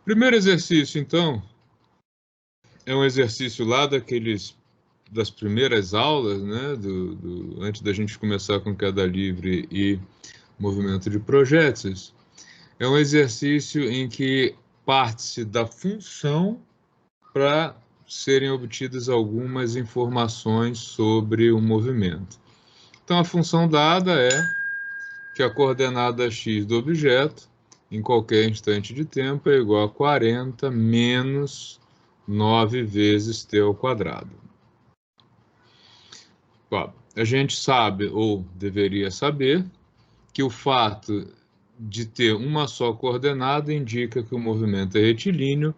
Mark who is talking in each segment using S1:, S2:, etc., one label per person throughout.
S1: Primeiro exercício, então, é um exercício lá das primeiras aulas, né, antes da gente começar com queda livre e movimento de projéteis. É um exercício em que parte-se da função para serem obtidas algumas informações sobre o movimento. Então, a função dada é que a coordenada x do objeto, em qualquer instante de tempo, é igual a 40 menos 9 vezes t ao quadrado. Bom, a gente sabe, ou deveria saber, que o fato de ter uma só coordenada indica que o movimento é retilíneo,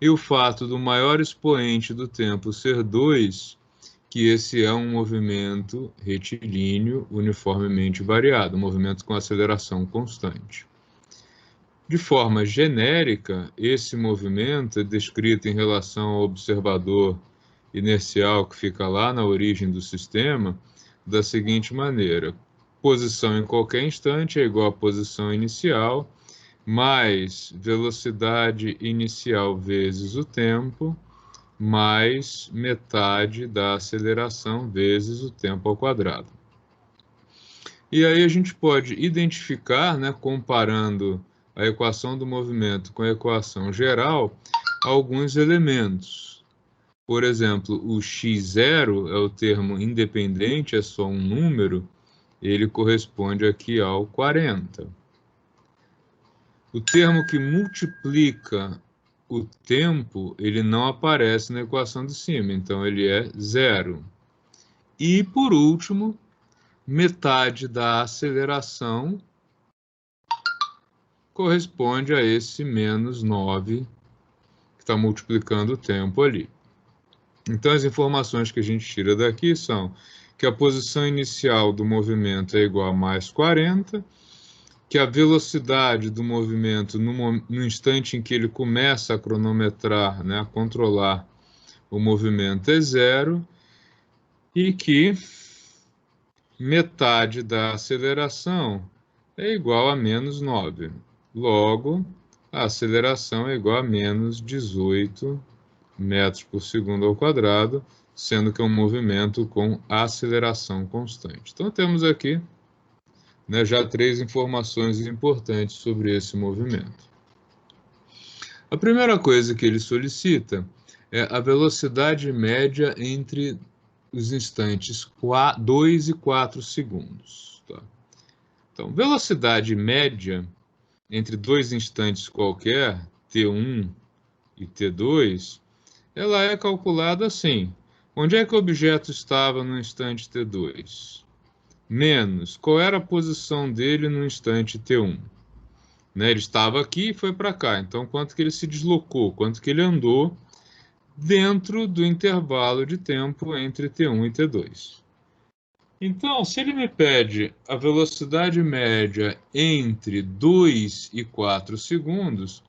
S1: e o fato do maior expoente do tempo ser 2, que esse é um movimento retilíneo uniformemente variado, um movimento com aceleração constante. De forma genérica, esse movimento é descrito em relação ao observador inercial que fica lá na origem do sistema da seguinte maneira: posição em qualquer instante é igual a posição inicial, mais velocidade inicial vezes o tempo, mais metade da aceleração vezes o tempo ao quadrado. E aí a gente pode identificar, né, comparando a equação do movimento com a equação geral, alguns elementos. Por exemplo, o x0 é o termo independente, é só um número, ele corresponde aqui ao 40. O termo que multiplica o tempo, ele não aparece na equação de cima, então ele é 0. E, por último, metade da aceleração corresponde a esse menos 9, que está multiplicando o tempo ali. Então, as informações que a gente tira daqui são que a posição inicial do movimento é igual a mais 40, que a velocidade do movimento no instante em que ele começa a cronometrar, né, a controlar o movimento é 0, e que metade da aceleração é igual a menos 9. Logo, a aceleração é igual a menos 18 metros por segundo ao quadrado, sendo que é um movimento com aceleração constante. Então, temos aqui, né, já 3 informações importantes sobre esse movimento. A primeira coisa que ele solicita é a velocidade média entre os instantes 2 e 4 segundos. Tá? Então, velocidade média entre dois instantes qualquer, t1 e t2, ela é calculada assim. Onde é que o objeto estava no instante t2? Menos, qual era a posição dele no instante t1? Né, ele estava aqui e foi para cá, então quanto que ele se deslocou, quanto que ele andou dentro do intervalo de tempo entre t1 e t2. Então, se ele me pede a velocidade média entre 2 e 4 segundos,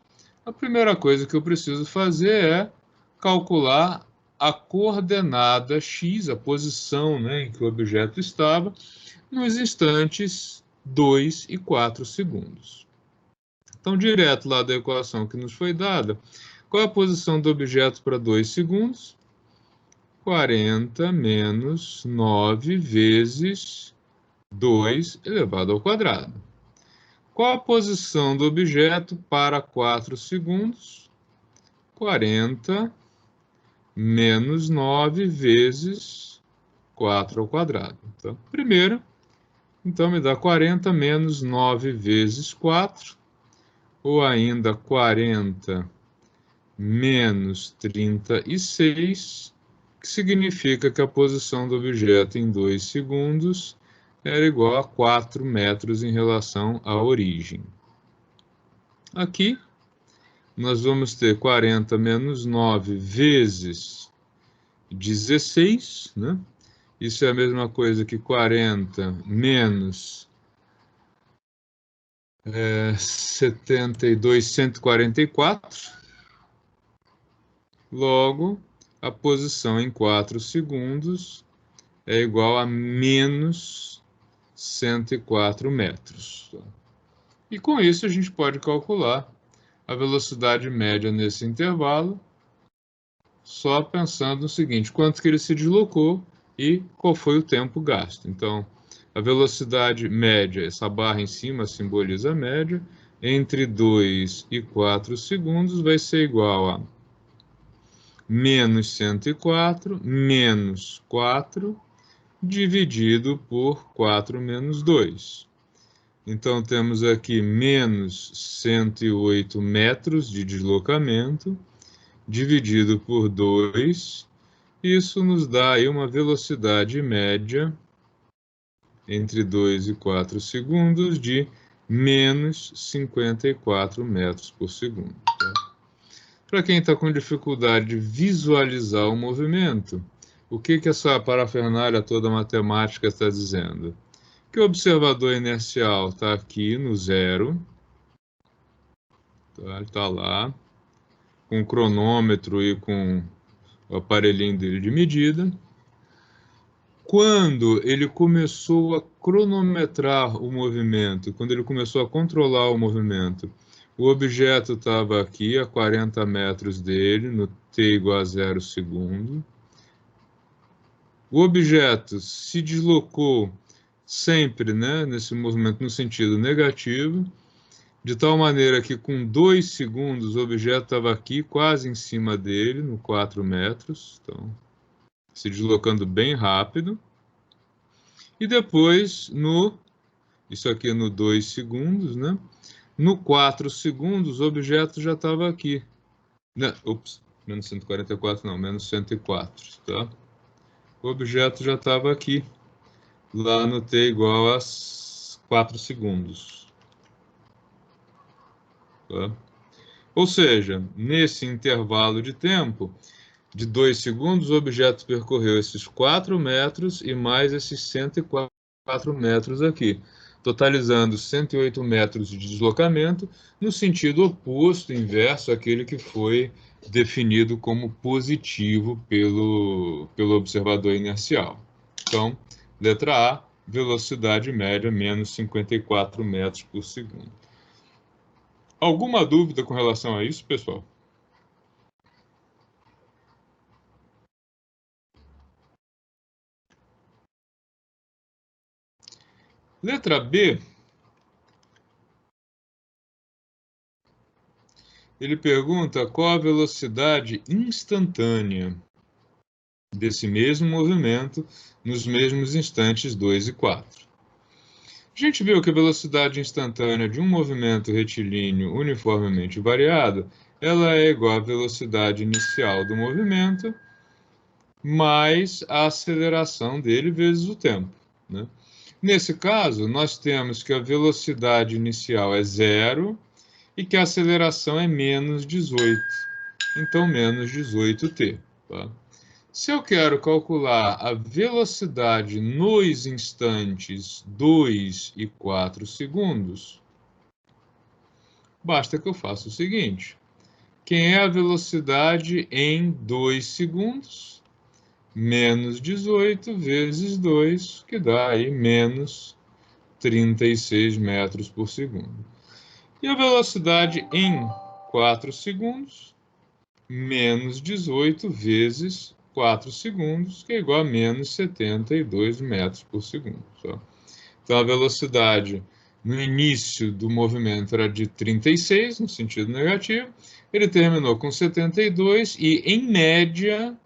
S1: a primeira coisa que eu preciso fazer é calcular a coordenada x, a posição, né, em que o objeto estava, nos instantes 2 e 4 segundos. Então, direto lá da equação que nos foi dada, qual é a posição do objeto para 2 segundos? 40 menos 9 vezes 2 elevado ao quadrado. Qual a posição do objeto para 4 segundos? 40 menos 9 vezes 4 ao quadrado. Então, primeiro, então me dá 40 menos 9 vezes 4, ou ainda 40 menos 36, que significa que a posição do objeto em 2 segundos era igual a 4 metros em relação à origem. Aqui, nós vamos ter 40 menos 9 vezes 16, né? Isso é a mesma coisa que 40 menos 72, 144. Logo, a posição em 4 segundos é igual a menos 104 metros. E com isso a gente pode calcular a velocidade média nesse intervalo, só pensando no seguinte, quanto que ele se deslocou e qual foi o tempo gasto. Então, a velocidade média, essa barra em cima simboliza a média, entre 2 e 4 segundos vai ser igual a menos 104 menos 4 dividido por 4 menos 2. Então, temos aqui menos 108 metros de deslocamento, dividido por 2. Isso nos dá aí uma velocidade média entre 2 e 4 segundos de menos 54 metros por segundo. Tá? Para quem está com dificuldade de visualizar o movimento, o que essa parafernália toda matemática está dizendo? Que o observador inercial está aqui no zero, tá? Ele está lá, com o cronômetro e com o aparelhinho dele de medida. Quando ele começou a cronometrar o movimento, quando ele começou a controlar o movimento, o objeto estava aqui a 40 metros dele, no t igual a 0 segundo. O objeto se deslocou sempre, né, nesse movimento no sentido negativo, de tal maneira que com 2 segundos o objeto estava aqui quase em cima dele, no 4 metros, então se deslocando bem rápido. E depois, isso aqui no 2 segundos, né? No 4 segundos, o objeto já estava aqui. Ups, menos 144 não, menos 104, tá? O objeto já estava aqui, lá no t igual a 4 segundos. Tá? Ou seja, nesse intervalo de tempo, de 2 segundos, o objeto percorreu esses 4 metros e mais esses 104 metros aqui, totalizando 108 metros de deslocamento no sentido oposto, inverso àquele que foi definido como positivo pelo observador inercial. Então, letra A, velocidade média menos 54 metros por segundo. Alguma dúvida com relação a isso, pessoal? Letra B, ele pergunta qual a velocidade instantânea desse mesmo movimento nos mesmos instantes 2 e 4. A gente viu que a velocidade instantânea de um movimento retilíneo uniformemente variado, ela é igual à velocidade inicial do movimento mais a aceleração dele vezes o tempo, né? Nesse caso, nós temos que a velocidade inicial é 0 e que a aceleração é menos 18. Então, menos 18t. Tá? Se eu quero calcular a velocidade nos instantes 2 e 4 segundos, basta que eu faça o seguinte. Quem é a velocidade em 2 segundos? Menos 18 vezes 2, que dá aí menos 36 metros por segundo. E a velocidade em 4 segundos? Menos 18 vezes 4 segundos, que é igual a menos 72 metros por segundo. Tá? Então, a velocidade no início do movimento era de 36, no sentido negativo, ele terminou com 72 e, em média,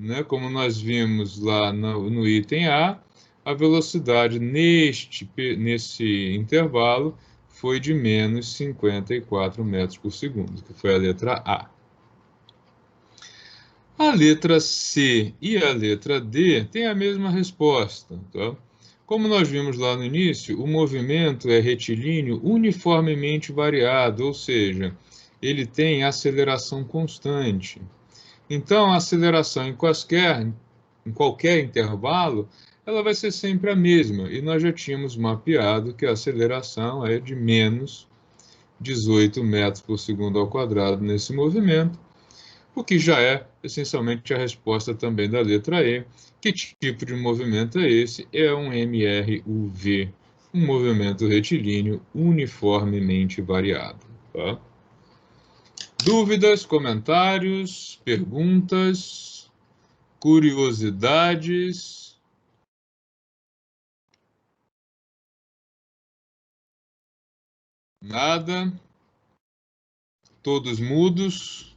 S1: né, como nós vimos lá no item A, a velocidade nesse intervalo foi de menos 54 metros por segundo, que foi a letra A. A letra C e a letra D têm a mesma resposta. Tá? Como nós vimos lá no início, o movimento é retilíneo uniformemente variado, ou seja, ele tem aceleração constante. Então, a aceleração em qualquer intervalo, ela vai ser sempre a mesma. E nós já tínhamos mapeado que a aceleração é de menos 18 metros por segundo ao quadrado nesse movimento, o que já é essencialmente a resposta também da letra E. Que tipo de movimento é esse? É um MRUV, um movimento retilíneo uniformemente variado. Tá? Dúvidas, comentários, perguntas, curiosidades? Nada? Todos mudos?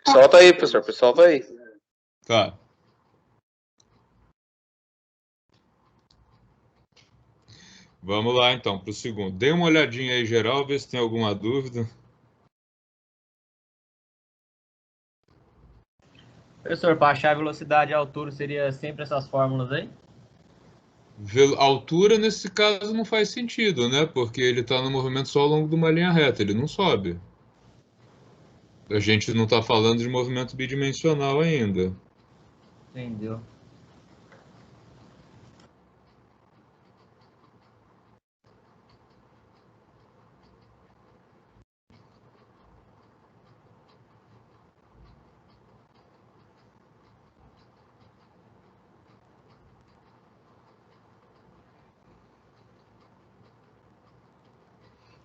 S2: Solta aí, professor. Solta aí.
S1: Tá. Vamos lá, então, para o segundo. Dê uma olhadinha aí, geral, ver se tem alguma dúvida.
S3: Professor, para achar a velocidade e a altura seria sempre essas fórmulas aí?
S1: Altura, nesse caso, não faz sentido, né? Porque ele está no movimento só ao longo de uma linha reta, ele não sobe. A gente não está falando de movimento bidimensional ainda.
S3: Entendeu?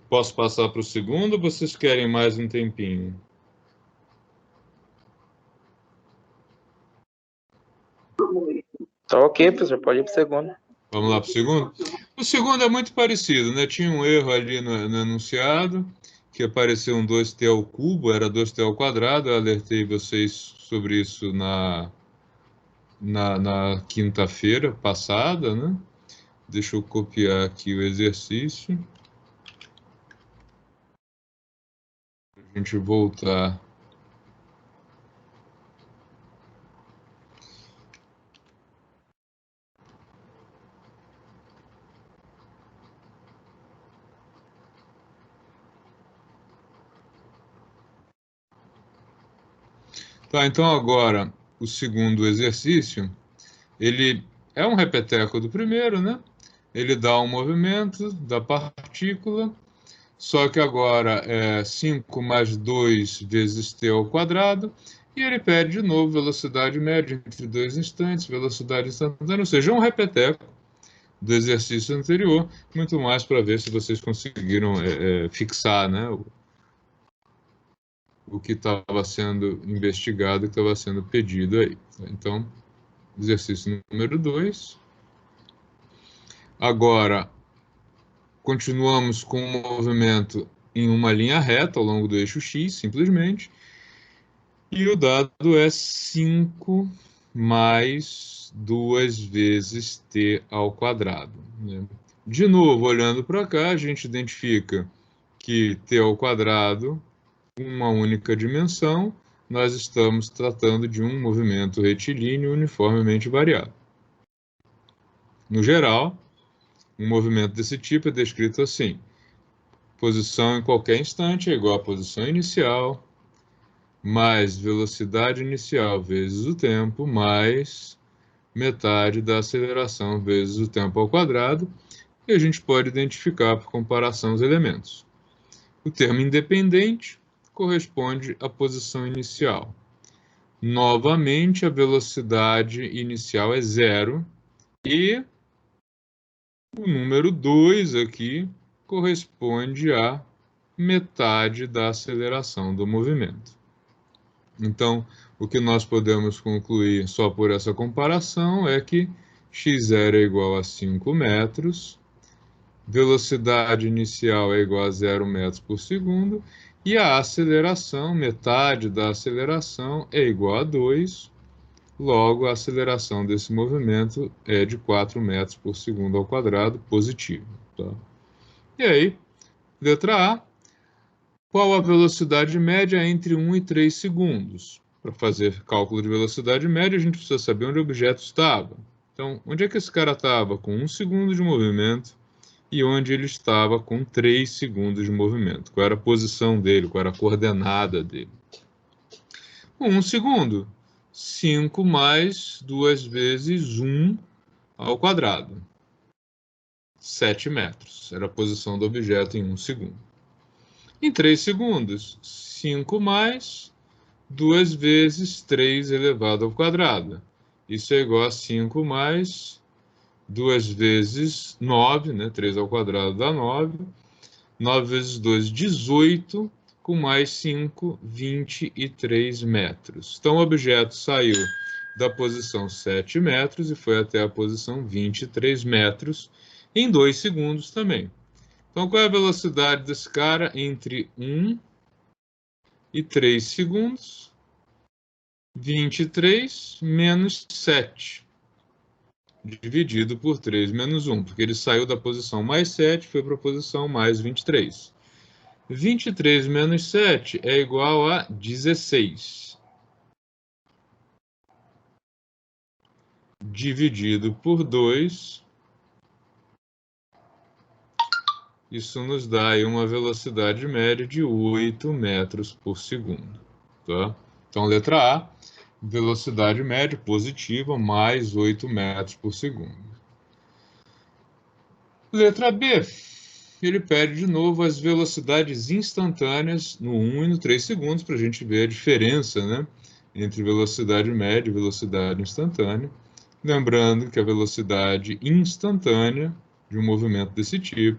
S1: Posso passar para o segundo ou vocês querem mais um tempinho?
S2: Tá ok, professor. Pode ir pro segundo.
S1: Vamos lá para o segundo? O segundo é muito parecido, né? Tinha um erro ali no enunciado, que apareceu um 2t ao cubo, era 2t ao quadrado. Eu alertei vocês sobre isso na quinta-feira passada, né? Deixa eu copiar aqui o exercício. Para a gente voltar. Tá, então agora o segundo exercício, ele é um repeteco do primeiro, né? Ele dá um movimento da partícula, só que agora é 5 mais 2 vezes t ao quadrado, e ele pede de novo velocidade média entre dois instantes, velocidade instantânea, ou seja, um repeteco do exercício anterior, muito mais para ver se vocês conseguiram fixar, né, o que estava sendo investigado, o que estava sendo pedido aí. Então, exercício número 2. Agora, continuamos com o movimento em uma linha reta ao longo do eixo X, simplesmente. E o dado é 5 mais 2 vezes t ao quadrado, né? De novo, olhando para cá, a gente identifica que t ao quadrado, uma única dimensão, nós estamos tratando de um movimento retilíneo uniformemente variado. No geral, um movimento desse tipo é descrito assim: posição em qualquer instante é igual à posição inicial, mais velocidade inicial vezes o tempo, mais metade da aceleração vezes o tempo ao quadrado, e a gente pode identificar por comparação os elementos. O termo independente corresponde à posição inicial. Novamente, a velocidade inicial é zero e o número 2 aqui corresponde à metade da aceleração do movimento. Então, o que nós podemos concluir só por essa comparação é que x0 é igual a 5 metros, velocidade inicial é igual a 0 metros por segundo, e a aceleração, metade da aceleração, é igual a 2, logo a aceleração desse movimento é de 4 metros por segundo ao quadrado, positivo. Tá? E aí, letra A, qual a velocidade média entre 1 e 3 segundos? Para fazer cálculo de velocidade média, a gente precisa saber onde o objeto estava. Então, onde é que esse cara estava com 1 segundo de movimento e onde ele estava com 3 segundos de movimento? Qual era a posição dele, qual era a coordenada dele? Com 1 segundo, 5 mais 2 vezes 1 ao quadrado. 7 metros. Era a posição do objeto em 1 segundo. Em 3 segundos, 5 mais 2 vezes 3 elevado ao quadrado. Isso é igual a 5 mais 2 vezes 9, né? 3 ao quadrado dá 9. 9 vezes 2, 18, com mais 5, 23 metros. Então, o objeto saiu da posição 7 metros e foi até a posição 23 metros em 2 segundos também. Então, qual é a velocidade desse cara entre 1 e 3 segundos? 23 menos 7, dividido por 3 menos 1, porque ele saiu da posição mais 7 e foi para a posição mais 23. 23 menos 7 é igual a 16. Dividido por 2, isso nos dá aí uma velocidade média de 8 metros por segundo. Tá? Então, letra A, velocidade média positiva, mais 8 metros por segundo. Letra B, ele pede de novo as velocidades instantâneas no 1 e no 3 segundos, para a gente ver a diferença, né, entre velocidade média e velocidade instantânea. Lembrando que a velocidade instantânea de um movimento desse tipo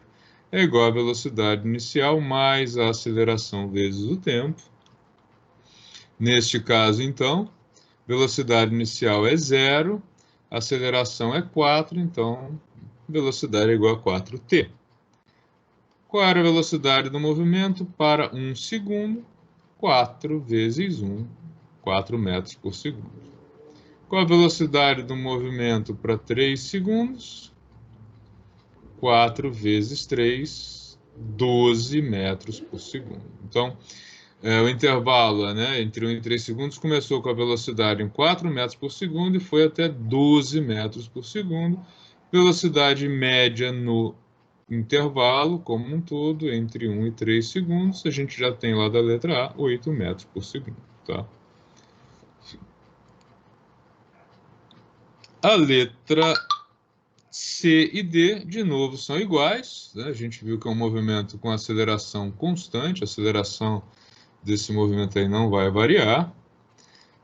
S1: é igual à velocidade inicial mais a aceleração vezes o tempo. Neste caso, então, velocidade inicial é 0, aceleração é 4, então velocidade é igual a 4t. Qual era a velocidade do movimento para 1 segundo? 4 vezes 1, 4 metros por segundo. Qual a velocidade do movimento para 3 segundos? 4 vezes 3, 12 metros por segundo. Então, o intervalo, né, entre 1 e 3 segundos começou com a velocidade em 4 metros por segundo e foi até 12 metros por segundo. Velocidade média no intervalo, como um todo, entre 1 e 3 segundos, a gente já tem lá da letra A, 8 metros por segundo. Tá? A letra C e D, de novo, são iguais. Né? A gente viu que é um movimento com aceleração constante, a aceleração desse movimento aí não vai variar.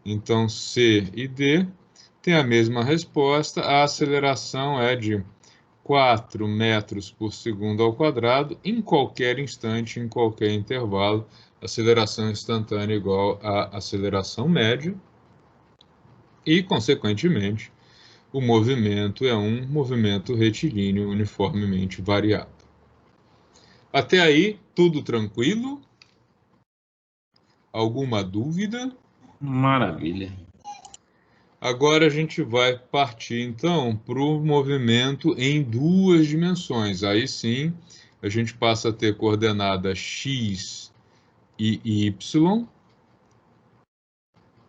S1: Então, C e D têm a mesma resposta. A aceleração é de 4 metros por segundo ao quadrado, em qualquer instante, em qualquer intervalo. Aceleração instantânea igual a aceleração média. E, consequentemente, o movimento é um movimento retilíneo uniformemente variado. Até aí, tudo tranquilo? Alguma dúvida?
S4: Maravilha.
S1: Agora a gente vai partir, então, para o movimento em duas dimensões. Aí sim, a gente passa a ter coordenadas x e y,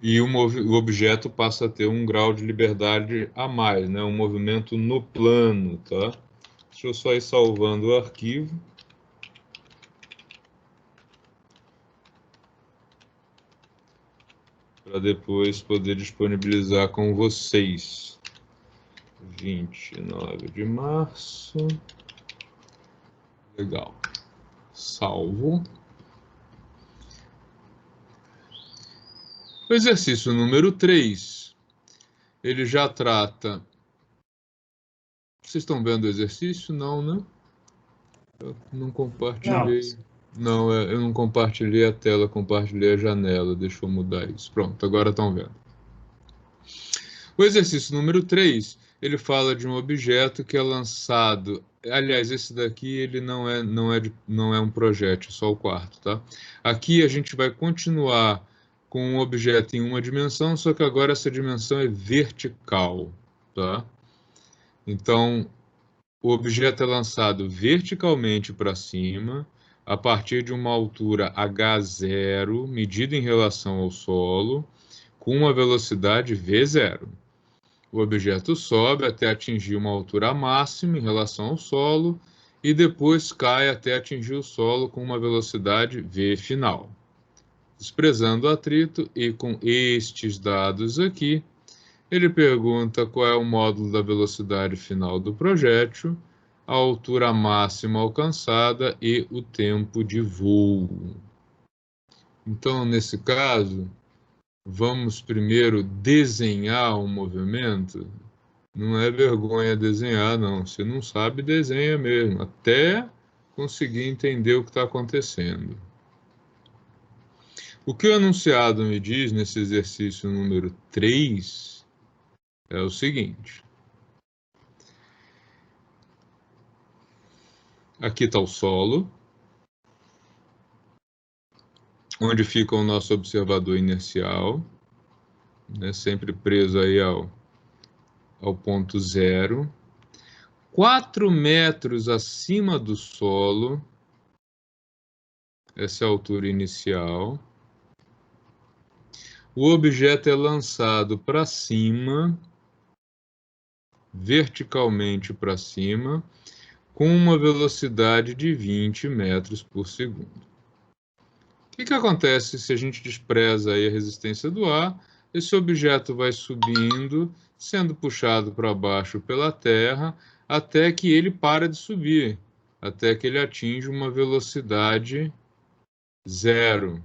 S1: e o objeto passa a ter um grau de liberdade a mais, né? Um movimento no plano, tá? Deixa eu só ir salvando o arquivo. Para depois poder disponibilizar com vocês. 29 de março. Legal. Salvo. O exercício número 3, ele já trata... Vocês estão vendo o exercício? Não, né? Eu não compartilhei. Não, eu não compartilhei a tela, compartilhei a janela. Deixa eu mudar isso. Pronto, agora estão vendo. O exercício número 3, ele fala de um objeto que é lançado... Aliás, esse daqui ele não é um projétil, só o quarto, tá? Aqui a gente vai continuar com um objeto em uma dimensão, só que agora essa dimensão é vertical, tá? Então, o objeto é lançado verticalmente para cima, a partir de uma altura h0, medida em relação ao solo, com uma velocidade v0. O objeto sobe até atingir uma altura máxima em relação ao solo e depois cai até atingir o solo com uma velocidade v final. Desprezando o atrito e com estes dados aqui, ele pergunta qual é o módulo da velocidade final do projétil, a altura máxima alcançada e o tempo de voo. Então, nesse caso, vamos primeiro desenhar um movimento? Não é vergonha desenhar, não. Se não sabe, desenha mesmo, até conseguir entender o que está acontecendo. O que o enunciado me diz nesse exercício número 3 é o seguinte. Aqui está o solo, onde fica o nosso observador inercial, né, sempre preso aí ao ponto zero. 4 metros acima do solo, essa é a altura inicial. O objeto é lançado para cima, verticalmente para cima, com uma velocidade de 20 metros por segundo. O que acontece se a gente despreza aí a resistência do ar? Esse objeto vai subindo, sendo puxado para baixo pela Terra, até que ele para de subir, até que ele atinge uma velocidade zero,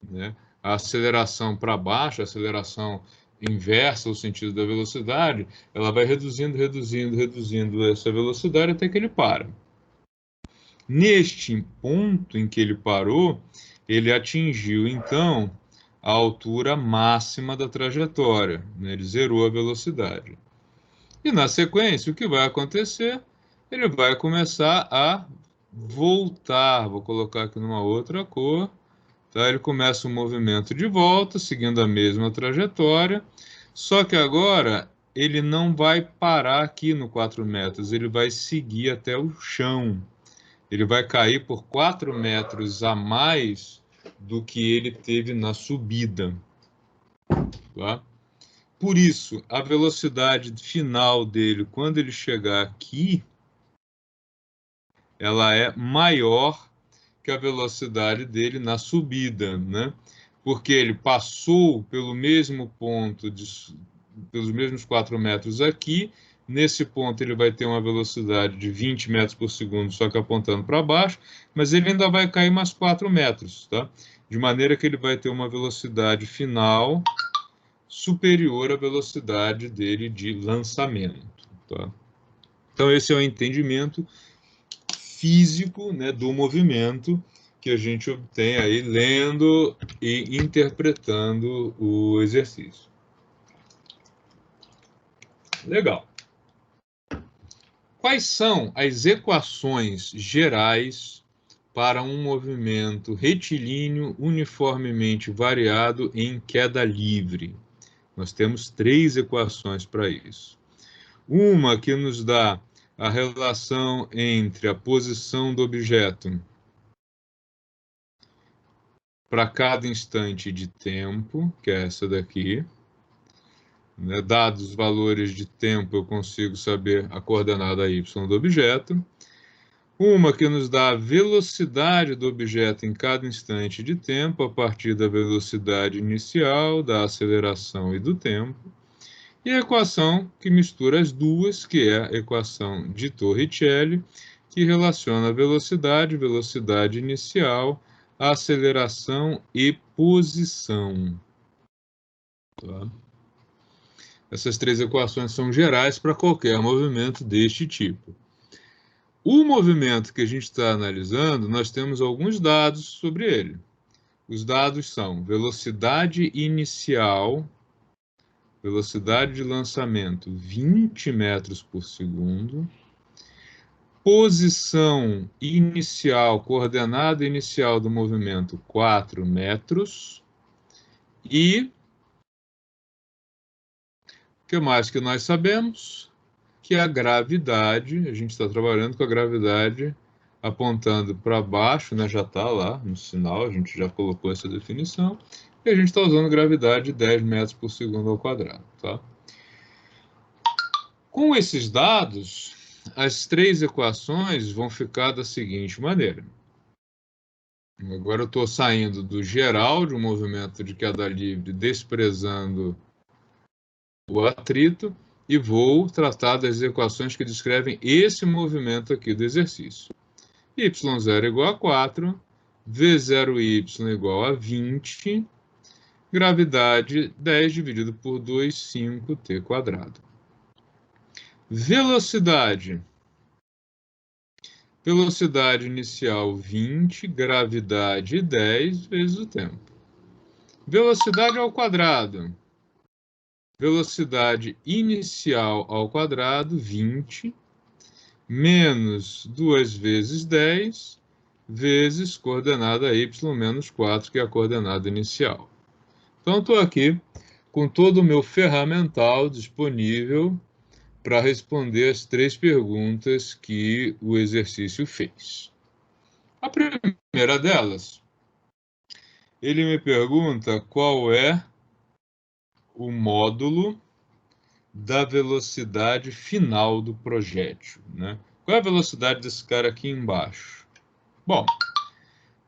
S1: né? A aceleração para baixo, a aceleração inversa ao sentido da velocidade, ela vai reduzindo essa velocidade até que ele para. Neste ponto em que ele parou, ele atingiu, então, a altura máxima da trajetória, né? Ele zerou a velocidade. E, na sequência, o que vai acontecer? Ele vai começar a voltar, vou colocar aqui numa outra cor, tá? Ele começa um movimento de volta, seguindo a mesma trajetória, só que agora ele não vai parar aqui no 4 metros, ele vai seguir até o chão. Ele vai cair por 4 metros a mais do que ele teve na subida. Tá? Por isso, a velocidade final dele, quando ele chegar aqui, ela é maior que a velocidade dele na subida, né? Porque ele passou pelo mesmo ponto, pelos mesmos 4 metros aqui. Nesse ponto ele vai ter uma velocidade de 20 metros por segundo, só que apontando para baixo, mas ele ainda vai cair mais 4 metros, tá? De maneira que ele vai ter uma velocidade final superior à velocidade dele de lançamento, tá? Então esse é o entendimento físico, né, do movimento que a gente obtém aí lendo e interpretando o exercício. Legal. Quais são as equações gerais para um movimento retilíneo uniformemente variado em queda livre? Nós temos 3 equações para isso. Uma que nos dá a relação entre a posição do objeto para cada instante de tempo, que é essa daqui. Dados os valores de tempo, eu consigo saber a coordenada y do objeto. Uma que nos dá a velocidade do objeto em cada instante de tempo, a partir da velocidade inicial, da aceleração e do tempo. E a equação que mistura as duas, que é a equação de Torricelli, que relaciona a velocidade inicial, a aceleração e posição. Tá? Essas 3 equações são gerais para qualquer movimento deste tipo. O movimento que a gente está analisando, nós temos alguns dados sobre ele. Os dados são velocidade inicial, velocidade de lançamento 20 metros por segundo, posição inicial, coordenada inicial do movimento 4 metros, e o que mais que nós sabemos? Que a gravidade, a gente está trabalhando com a gravidade apontando para baixo, né? Já está lá no sinal, a gente já colocou essa definição, e a gente está usando gravidade de 10 metros por segundo ao quadrado. Tá? Com esses dados, as 3 equações vão ficar da seguinte maneira. Agora eu estou saindo do geral de um movimento de queda livre, desprezando o atrito, e vou tratar das equações que descrevem esse movimento aqui do exercício. y0 igual a 4, v0y igual a 20, Gravidade 10 dividido por 2, 5t quadrado. Velocidade. Velocidade inicial 20, gravidade 10 vezes o tempo. Velocidade ao quadrado. Velocidade inicial ao quadrado 20, menos 2 vezes 10, vezes coordenada y menos 4, que é a coordenada inicial. Então, estou aqui com todo o meu ferramental disponível para responder as 3 perguntas que o exercício fez. A primeira delas, ele me pergunta qual é o módulo da velocidade final do projétil, né? Qual é a velocidade desse cara aqui embaixo? Bom,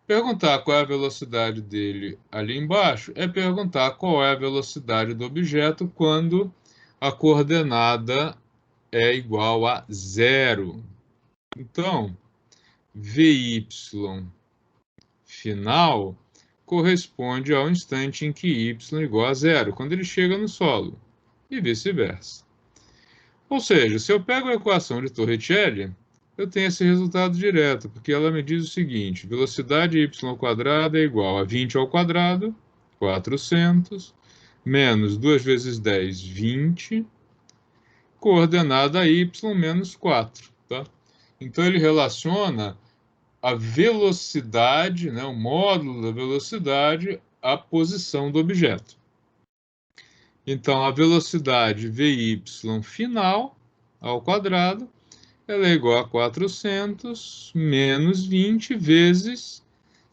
S1: perguntar qual é a velocidade dele ali embaixo é perguntar qual é a velocidade do objeto quando a coordenada é igual a 0. Então, Vy final corresponde ao instante em que y é igual a 0, quando ele chega no solo, e vice-versa. Ou seja, se eu pego a equação de Torricelli, eu tenho esse resultado direto, porque ela me diz o seguinte: velocidade y² é igual a 20 ao quadrado, 400, menos 2 vezes 10, 20, coordenada y menos 4. Tá? Então, ele relaciona a velocidade, né, o módulo da velocidade, à posição do objeto. Então, a velocidade Vy final ao quadrado, ela é igual a 400 menos 20 vezes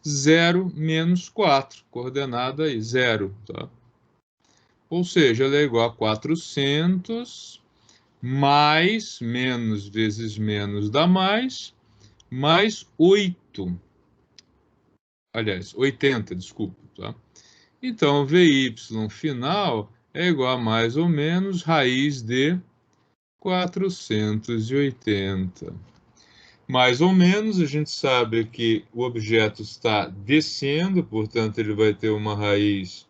S1: 0 menos 4, coordenada aí, 0. Tá? Ou seja, ela é igual a 400 mais menos vezes menos dá mais 8. Aliás, 80, desculpa. Tá? Então, Vy final é igual a mais ou menos raiz de 480. Mais ou menos, a gente sabe que o objeto está descendo, portanto, ele vai ter uma raiz,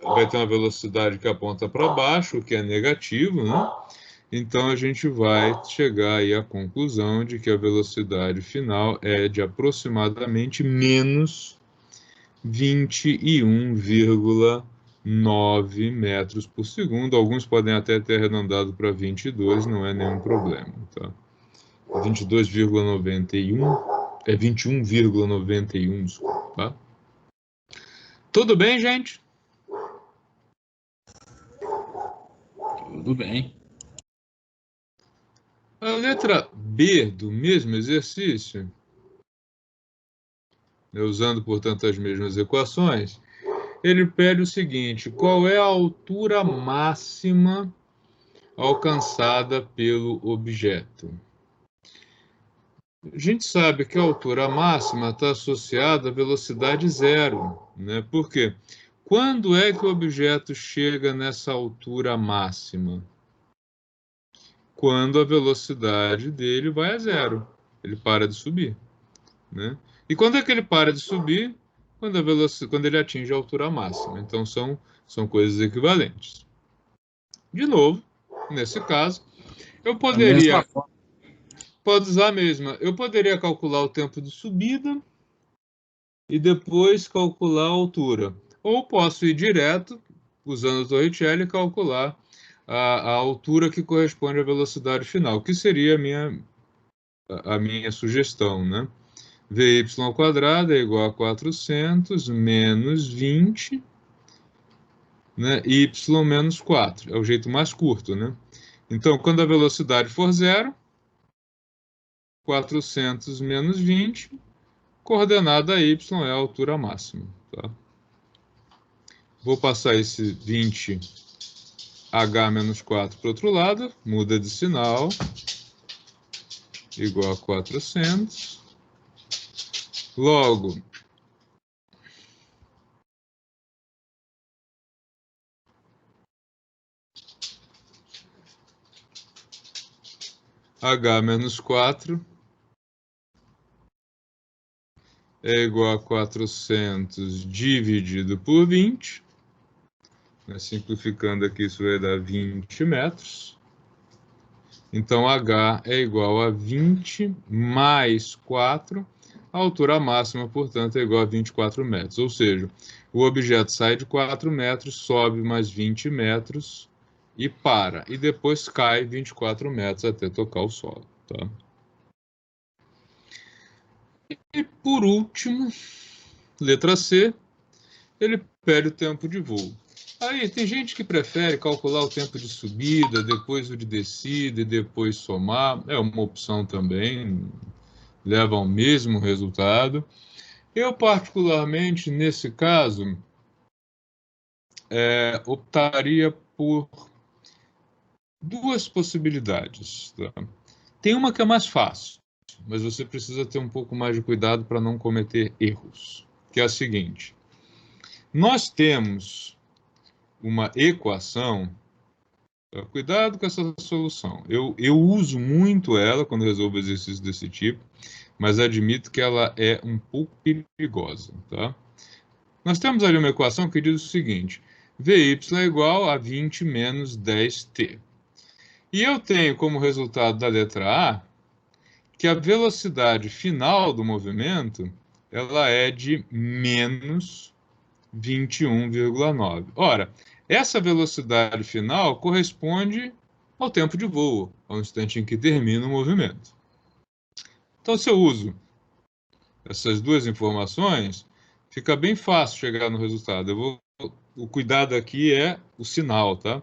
S1: vai ter uma velocidade que aponta para baixo, o que é negativo, né? Então, a gente vai chegar aí à conclusão de que a velocidade final é de aproximadamente menos 21,9 metros por segundo. Alguns podem até ter arredondado para 22, não é nenhum problema. Tá? 22,91, 21,91, desculpa. Tá? Tudo bem, gente?
S4: Tudo bem.
S1: A letra B do mesmo exercício, usando, portanto, as mesmas equações, ele pede o seguinte: qual é a altura máxima alcançada pelo objeto? A gente sabe que a altura máxima está associada à velocidade zero, né? Por quê? Quando é que o objeto chega nessa altura máxima? Quando a velocidade dele vai a zero. Ele para de subir, né? E quando é que ele para de subir? Quando ele atinge a altura máxima. Então, são coisas equivalentes. De novo, nesse caso, eu poderia... Pode usar a mesma. Eu poderia calcular o tempo de subida e depois calcular a altura. Ou posso ir direto, usando o Torricelli, e calcular a altura que corresponde à velocidade final, que seria a minha sugestão, né? Vy² é igual a 400 menos 20, né? Y menos 4. É o jeito mais curto, né? Então, quando a velocidade for zero, 400 menos 20, coordenada y é a altura máxima. Tá? Vou passar esse 20h menos 4 para o outro lado, muda de sinal, igual a 400. Logo, h menos 4 é igual a 400 dividido por 20. Simplificando aqui, isso vai dar 20 metros. Então, H é igual a 20 mais 4. A altura máxima, portanto, é igual a 24 metros. Ou seja, o objeto sai de 4 metros, sobe mais 20 metros e para. E depois cai 24 metros até tocar o solo. Tá? E por último, letra C, ele pede o tempo de voo. Aí, tem gente que prefere calcular o tempo de subida, depois o de descida e depois somar. É uma opção também, leva ao mesmo resultado. Eu, particularmente, nesse caso, optaria por duas possibilidades. Tá? Tem uma que é mais fácil, mas você precisa ter um pouco mais de cuidado para não cometer erros, que é a seguinte. Nós temos uma equação. Cuidado com essa solução. Eu uso muito ela quando resolvo exercícios desse tipo, mas admito que ela é um pouco perigosa. Tá? Nós temos ali uma equação que diz o seguinte: Vy é igual a 20 menos 10t. E eu tenho como resultado da letra A que a velocidade final do movimento ela é de menos 21,9. Ora, essa velocidade final corresponde ao tempo de voo, ao instante em que termina o movimento. Então, se eu uso essas duas informações, fica bem fácil chegar no resultado. O cuidado aqui é o sinal, tá?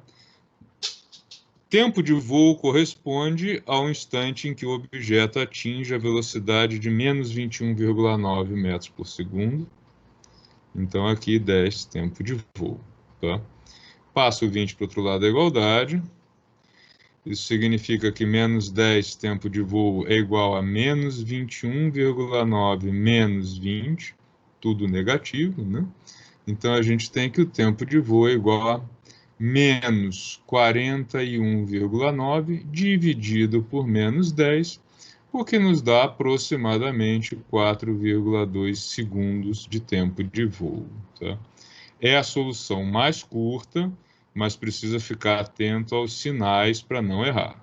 S1: Tempo de voo corresponde ao instante em que o objeto atinge a velocidade de menos 21,9 metros por segundo. Então, aqui 10 tempo de voo. Tá? Passo o 20 para o outro lado da igualdade. Isso significa que menos 10 tempo de voo é igual a menos 21,9 menos 20, tudo negativo, né? Então, a gente tem que o tempo de voo é igual a menos 41,9 dividido por menos 10, o que nos dá aproximadamente 4,2 segundos de tempo de voo. Tá? É a solução mais curta, mas precisa ficar atento aos sinais para não errar.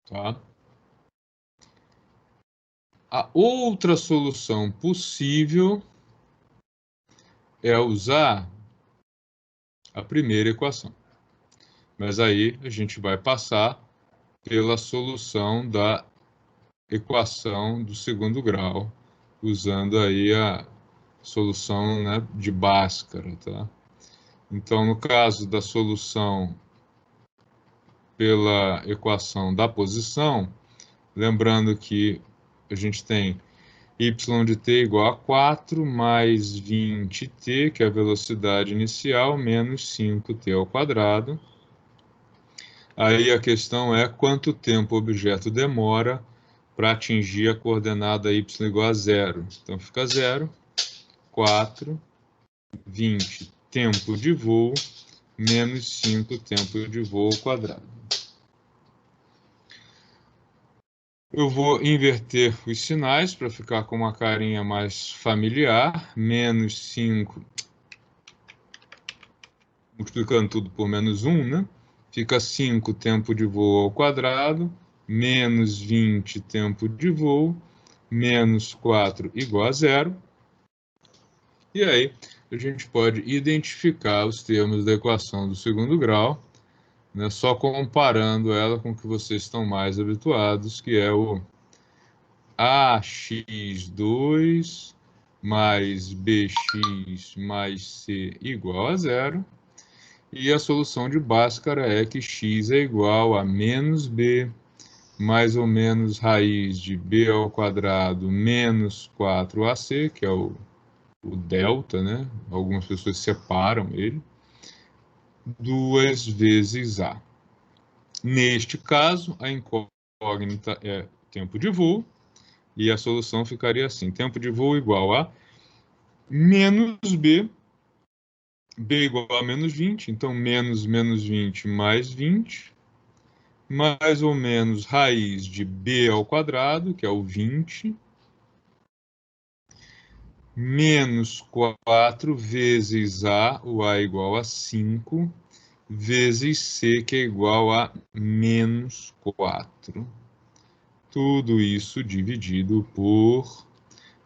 S1: Tá? A outra solução possível é usar a primeira equação. Mas aí a gente vai passar pela solução da equação do segundo grau, usando aí a solução, né, de Bhaskara, tá? Então, no caso da solução pela equação da posição, lembrando que a gente tem y de t igual a 4 mais 20t, que é a velocidade inicial, menos 5t ao quadrado. Aí a questão é quanto tempo o objeto demora para atingir a coordenada y igual a 0. Então fica 0, 4, 20 tempo de voo, menos 5 tempo de voo ao quadrado. Eu vou inverter os sinais para ficar com uma carinha mais familiar. Menos 5, multiplicando tudo por menos 1, né? Fica 5 tempo de voo ao quadrado, menos 20 tempo de voo, menos 4 igual a 0. E aí a gente pode identificar os termos da equação do segundo grau, né, só comparando ela com o que vocês estão mais habituados, que é o AX2 mais BX mais C igual a 0. E a solução de Bhaskara é que x é igual a menos b, mais ou menos raiz de b ao quadrado menos 4ac, que é o delta, né? Algumas pessoas separam ele, 2 vezes a. Neste caso, a incógnita é tempo de voo, e a solução ficaria assim: tempo de voo igual a menos b, b igual a menos 20, então menos 20 mais 20, mais ou menos raiz de b ao quadrado, que é o 20, menos 4 vezes A, o A é igual a 5, vezes C, que é igual a menos 4. Tudo isso dividido por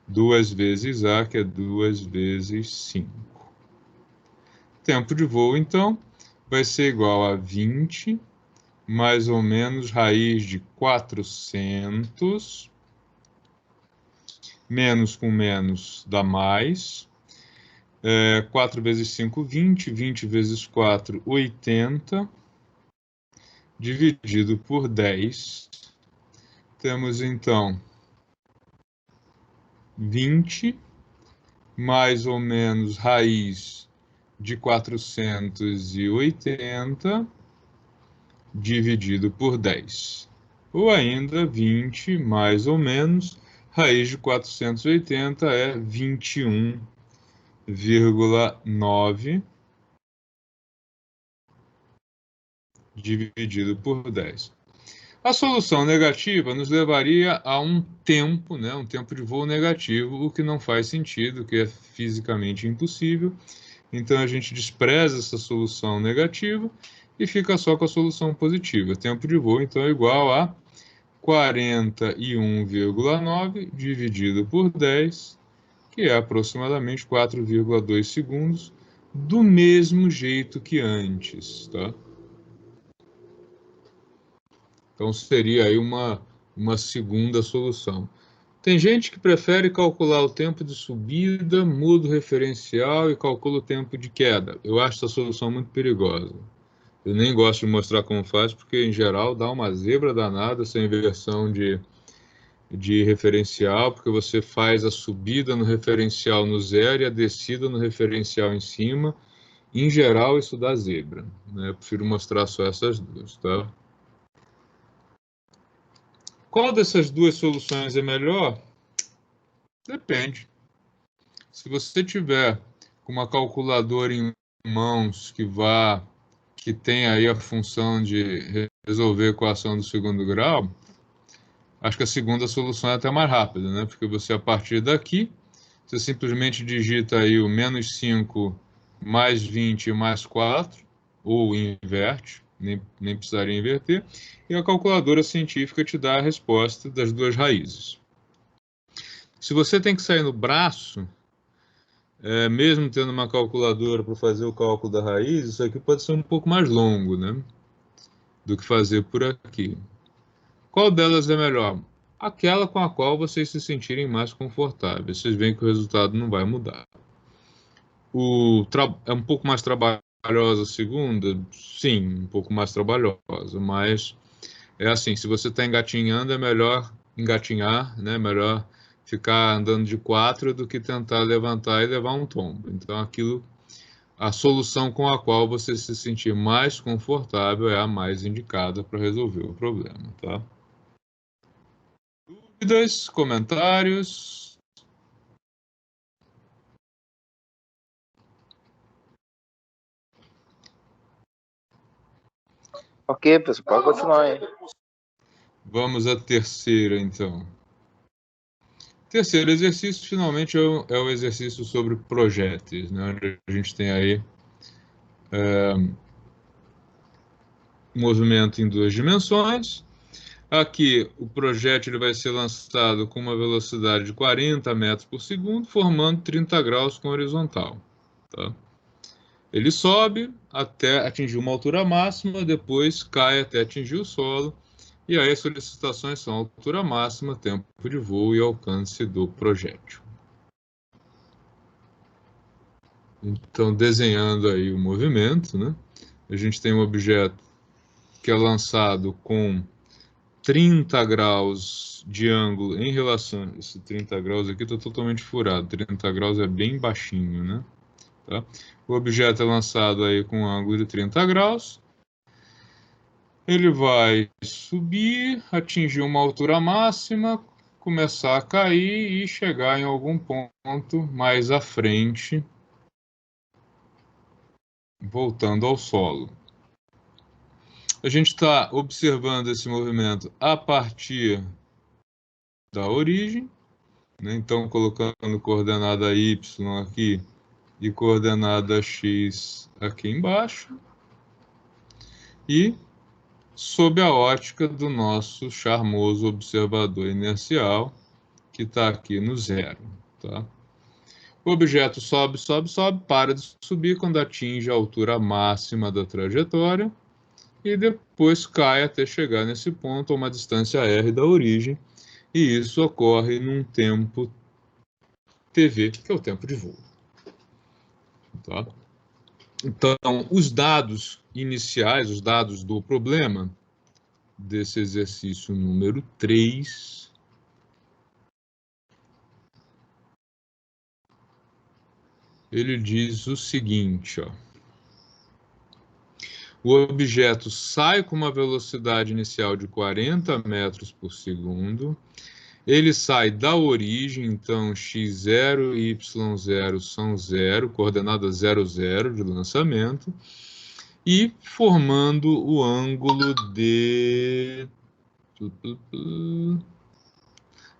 S1: 2 vezes A, que é 2 vezes 5. Tempo de voo, então, vai ser igual a 20, mais ou menos raiz de 400, menos com menos dá mais. 4 vezes 5, 20. 20 vezes 4, 80. Dividido por 10. Temos, então, 20, mais ou menos raiz de 480, dividido por 10. Ou ainda, 20, mais ou menos, raiz de 480 é 21,9 dividido por 10. A solução negativa nos levaria a um tempo, né, um tempo de voo negativo, o que não faz sentido, o que é fisicamente impossível. Então a gente despreza essa solução negativa e fica só com a solução positiva. Tempo de voo, então, é igual a 41,9 dividido por 10, que é aproximadamente 4,2 segundos, do mesmo jeito que antes, tá? Então seria aí uma segunda solução. Tem gente que prefere calcular o tempo de subida, muda o referencial e calcula o tempo de queda. Eu acho essa solução muito perigosa. Eu nem gosto de mostrar como faz, porque em geral dá uma zebra danada essa inversão de referencial, porque você faz a subida no referencial no zero e a descida no referencial em cima. Em geral, isso dá zebra, né? Eu prefiro mostrar só essas duas, tá? Qual dessas duas soluções é melhor? Depende. Se você tiver com uma calculadora em mãos que tem aí a função de resolver a equação do segundo grau, acho que a segunda solução é até mais rápida, né? Porque você, a partir daqui, você simplesmente digita aí o menos 5 mais 20 mais 4, ou inverte, nem precisaria inverter, e a calculadora científica te dá a resposta das duas raízes. Se você tem que sair no braço, mesmo tendo uma calculadora para fazer o cálculo da raiz, isso aqui pode ser um pouco mais longo, né, do que fazer por aqui. Qual delas é melhor? Aquela com a qual vocês se sentirem mais confortáveis. Vocês veem que o resultado não vai mudar. É um pouco mais trabalhosa a segunda? Sim, um pouco mais trabalhosa, mas é assim, se você está engatinhando, é melhor engatinhar, né? Melhor ficar andando de 4 do que tentar levantar e levar um tombo. Então, a solução com a qual você se sentir mais confortável é a mais indicada para resolver o problema, tá? Dúvidas, comentários?
S2: Ok, pessoal, pode continuar aí.
S1: Vamos à terceira, então. Terceiro exercício, finalmente, é o exercício sobre projéteis, né? Onde a gente tem aí movimento em duas dimensões. Aqui, o projétil vai ser lançado com uma velocidade de 40 metros por segundo, formando 30 graus com horizontal. Tá? Ele sobe até atingir uma altura máxima, depois cai até atingir o solo, e aí as solicitações são altura máxima, tempo de voo e alcance do projétil. Então, desenhando aí o movimento, né? A gente tem um objeto que é lançado com 30 graus de ângulo em relação... Esse 30 graus aqui está totalmente furado. 30 graus é bem baixinho, né? Tá? O objeto é lançado aí com um ângulo de 30 graus. Ele vai subir, atingir uma altura máxima, começar a cair e chegar em algum ponto mais à frente, voltando ao solo. A gente está observando esse movimento a partir da origem, né? Então, colocando coordenada y aqui e coordenada x aqui embaixo. E sob a ótica do nosso charmoso observador inercial, que está aqui no zero. Tá? O objeto sobe, sobe, sobe, para de subir quando atinge a altura máxima da trajetória e depois cai até chegar nesse ponto a uma distância r da origem, e isso ocorre num tempo TV, que é o tempo de voo. Tá? Então, os dados iniciais, os dados do problema desse exercício número 3, ele diz o seguinte, ó. O objeto sai com uma velocidade inicial de 40 metros por segundo. Ele sai da origem, então x0 e y0 são 0, coordenada 0, 0 de lançamento, e formando o ângulo de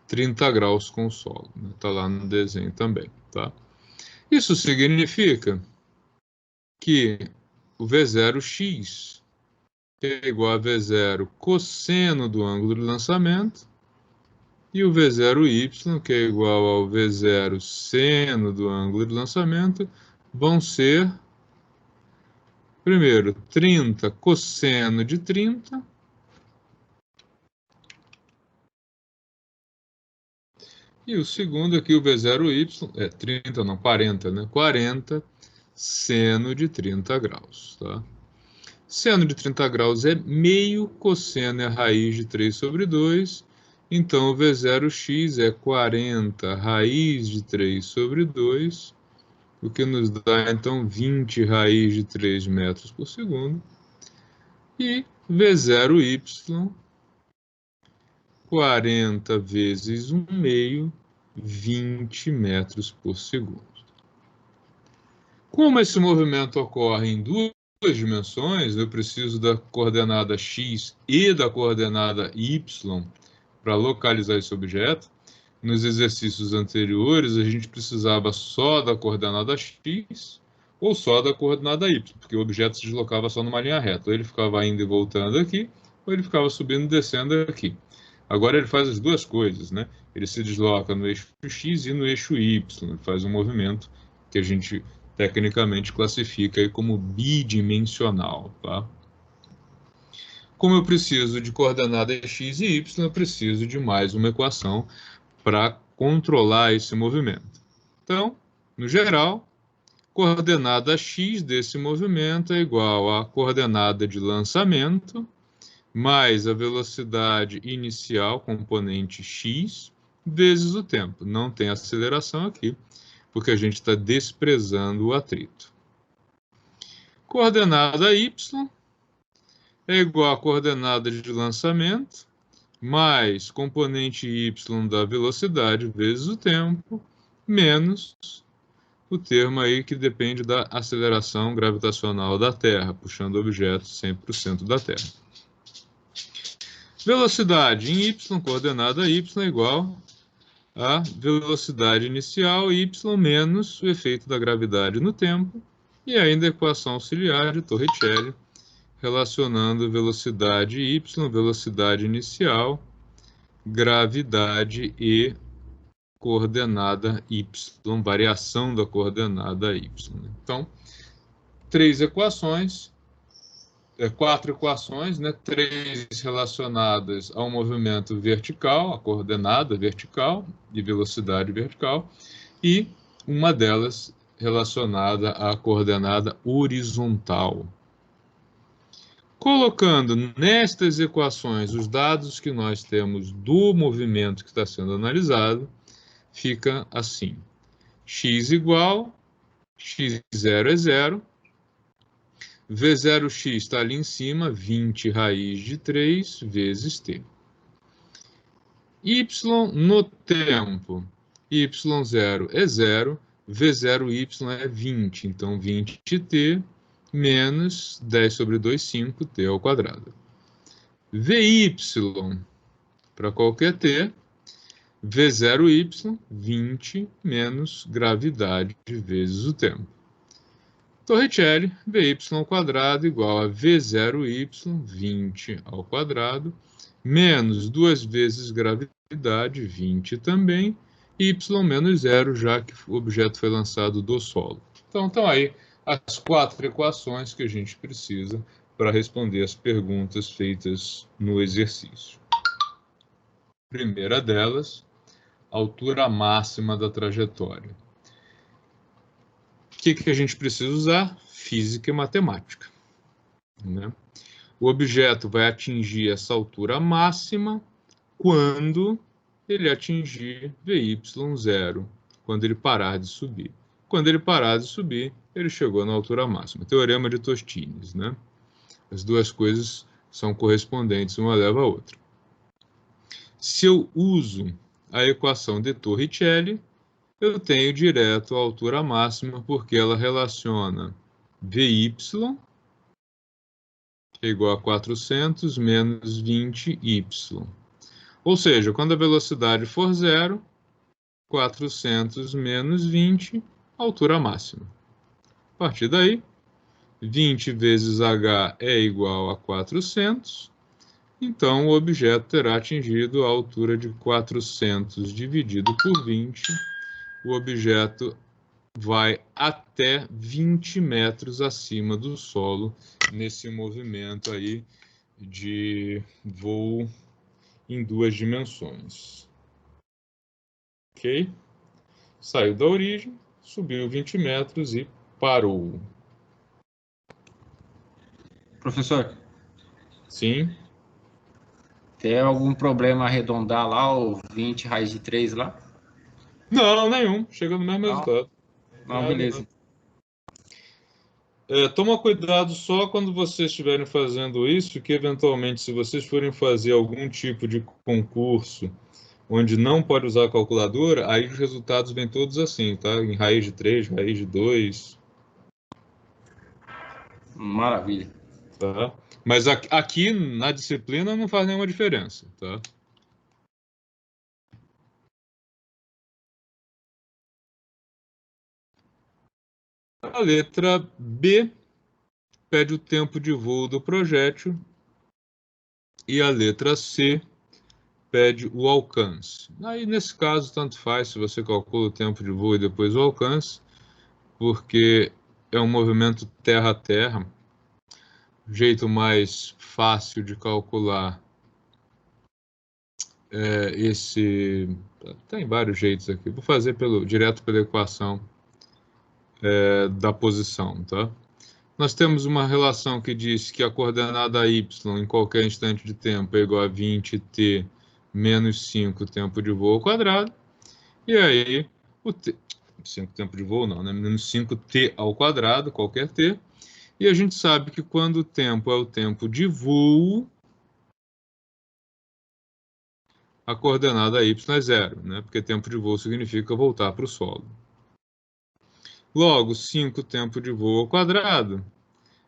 S1: 30 graus com o solo. Está lá no desenho também. Tá? Isso significa que o V0x é igual a V0 cosseno do ângulo de lançamento, e o V0y, que é igual ao V0 seno do ângulo de lançamento, vão ser, primeiro, 30 cosseno de 30, e o segundo aqui, o V0y, 30 não, 40, né? 40 seno de 30 graus, tá? Seno de 30 graus é meio, cosseno é raiz de 3 sobre 2, então o V0x é 40 raiz de 3 sobre 2, o que nos dá então 20 raiz de 3 metros por segundo, e V0y, 40 vezes 1 meio, 20 metros por segundo. Como esse movimento ocorre em duas dimensões, eu preciso da coordenada x e da coordenada y para localizar esse objeto. Nos exercícios anteriores, a gente precisava só da coordenada x ou só da coordenada y, porque o objeto se deslocava só numa linha reta. Ou ele ficava indo e voltando aqui, ou ele ficava subindo e descendo aqui. Agora ele faz as duas coisas, né? Ele se desloca no eixo x e no eixo y, ele faz um movimento que a gente tecnicamente classifica aí como bidimensional, tá? Como eu preciso de coordenadas x e y, eu preciso de mais uma equação para controlar esse movimento. Então, no geral, coordenada x desse movimento é igual à coordenada de lançamento mais a velocidade inicial, componente x, vezes o tempo. Não tem aceleração aqui, porque a gente está desprezando o atrito. Coordenada y é igual à coordenada de lançamento, mais componente y da velocidade vezes o tempo, menos o termo aí que depende da aceleração gravitacional da Terra, puxando o objeto 100% da Terra. Velocidade em y, coordenada y, é igual a velocidade inicial y menos o efeito da gravidade no tempo, e ainda a equação auxiliar de Torricelli, relacionando velocidade y, velocidade inicial, gravidade e coordenada y, variação da coordenada y. Então, quatro equações, né? 3 relacionadas ao movimento vertical, a coordenada vertical e velocidade vertical, e uma delas relacionada à coordenada horizontal. Colocando nestas equações os dados que nós temos do movimento que está sendo analisado, fica assim: x igual, x0 é 0, V0x está ali em cima, 20 raiz de 3 vezes t. Y no tempo, y0 é 0, V0y é 20, então 20t menos 10 sobre 2, 5t ao quadrado. Vy, para qualquer t, V0y, 20 menos gravidade vezes o tempo. Torricelli, Vy² igual a V0y, 20 ao quadrado, menos 2 vezes gravidade, 20 também, y menos 0, já que o objeto foi lançado do solo. Então, estão aí as 4 equações que a gente precisa para responder as perguntas feitas no exercício. Primeira delas, altura máxima da trajetória. O que a gente precisa usar? Física e matemática, né? O objeto vai atingir essa altura máxima quando ele atingir Vy0, quando ele parar de subir. Quando ele parar de subir, ele chegou na altura máxima. Teorema de Tostines, né? As duas coisas são correspondentes, uma leva a outra. Se eu uso a equação de Torricelli, eu tenho direto a altura máxima, porque ela relaciona Vy, que é igual a 400, menos 20y. Ou seja, quando a velocidade for 0, 400 menos 20, altura máxima. A partir daí, 20 vezes h é igual a 400, então o objeto terá atingido a altura de 400 dividido por 20. O objeto vai até 20 metros acima do solo, nesse movimento aí de voo em 2 dimensões. Ok? Saiu da origem, subiu 20 metros e parou.
S4: Professor,
S1: Sim?
S4: tem algum problema arredondar lá o 20 raiz de 3 lá?
S1: Não, nenhum. Chega no mesmo resultado.
S4: Não, beleza.
S1: Toma cuidado só quando vocês estiverem fazendo isso, que eventualmente, se vocês forem fazer algum tipo de concurso onde não pode usar a calculadora, aí os resultados vêm todos assim, tá? Em raiz de 3, raiz de 2.
S4: Maravilha.
S1: Tá? Mas aqui na disciplina não faz nenhuma diferença, tá? A letra B pede o tempo de voo do projétil e a letra C pede o alcance. Aí, nesse caso, tanto faz se você calcula o tempo de voo e depois o alcance, porque é um movimento terra a terra. O jeito mais fácil de calcular tem vários jeitos aqui. Vou fazer direto pela equação da posição, tá? Nós temos uma relação que diz que a coordenada y em qualquer instante de tempo é igual a 20t menos 5 tempo de voo ao quadrado. E aí, 5 tempo de voo não, né? Menos 5t ao quadrado, qualquer t. E a gente sabe que quando o tempo é o tempo de voo, a coordenada y é 0, né? Porque tempo de voo significa voltar para o solo. Logo, 5 tempo de voo ao quadrado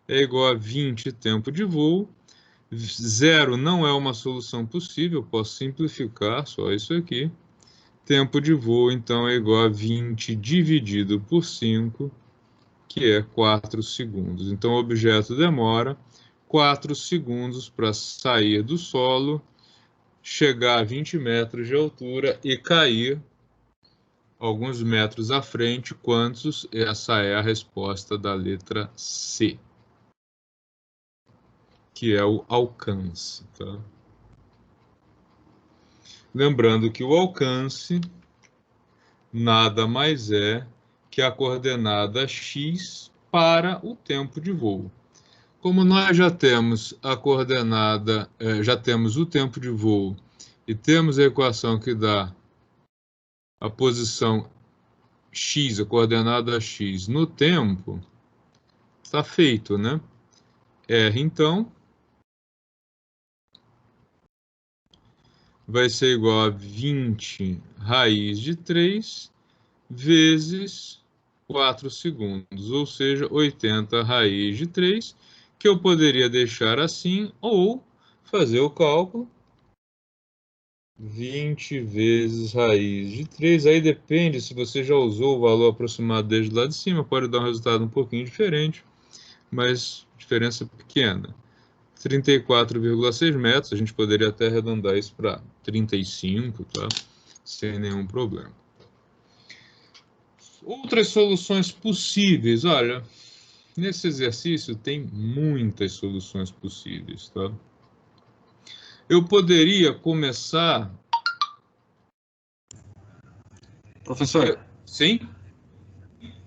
S1: é igual a 20 tempo de voo. 0 não é uma solução possível, posso simplificar só isso aqui. Tempo de voo, então, é igual a 20 dividido por 5, que é 4 segundos. Então, o objeto demora 4 segundos para sair do solo, chegar a 20 metros de altura e cair alguns metros à frente. Quantos? Essa é a resposta da letra C, que é o alcance, tá? Lembrando que o alcance nada mais é que a coordenada x para o tempo de voo. Como nós já temos a coordenada, já temos o tempo de voo e temos a equação que dá a posição x, a coordenada x no tempo, está feito, né? R, então, vai ser igual a 20 raiz de 3 vezes 4 segundos, ou seja, 80 raiz de 3, que eu poderia deixar assim ou fazer o cálculo 20 vezes raiz de 3. Aí depende, se você já usou o valor aproximado desde lá de cima, pode dar um resultado um pouquinho diferente, mas diferença pequena. 34,6 metros, a gente poderia até arredondar isso para 35, tá? Sem nenhum problema. Outras soluções possíveis, olha, nesse exercício tem muitas soluções possíveis, tá? Eu poderia começar...
S4: Professor,
S1: Sim?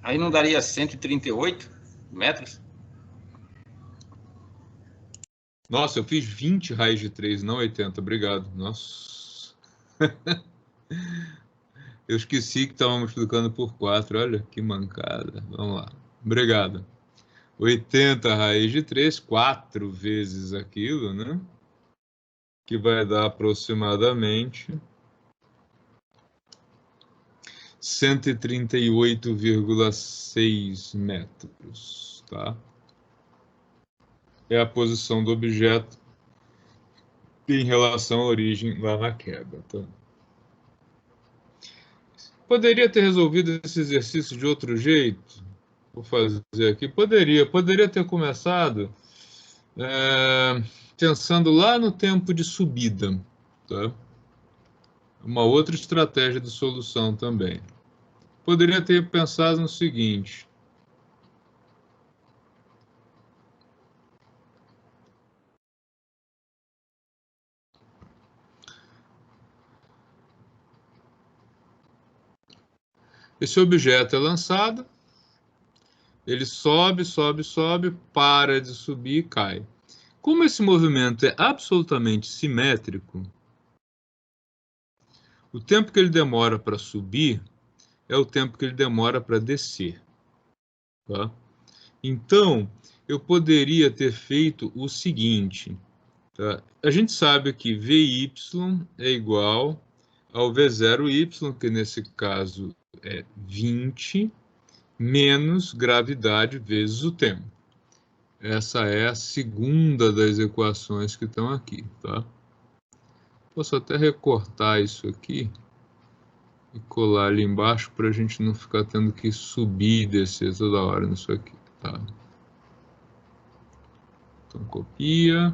S4: aí não daria 138 metros?
S1: Nossa, eu fiz 20 raiz de 3, não 80, obrigado. Nossa. Eu esqueci que estava multiplicando por 4, olha que mancada. Vamos lá, obrigado. 80 raiz de 3, 4 vezes aquilo, né? Que vai dar aproximadamente 138,6 metros, tá? É a posição do objeto em relação à origem lá na queda, tá? Poderia ter resolvido esse exercício de outro jeito? Vou fazer aqui. Poderia ter começado pensando lá no tempo de subida, tá? Uma outra estratégia de solução também. Poderia ter pensado no seguinte: esse objeto é lançado, ele sobe, sobe, sobe, para de subir e cai. Como esse movimento é absolutamente simétrico, o tempo que ele demora para subir é o tempo que ele demora para descer, tá? Então, eu poderia ter feito o seguinte, tá? A gente sabe que Vy é igual ao V0y, que nesse caso é 20, menos gravidade vezes o tempo. Essa é a segunda das equações que estão aqui, tá? Posso até recortar isso aqui e colar ali embaixo para a gente não ficar tendo que subir e descer toda hora nisso aqui, tá? Então, copia.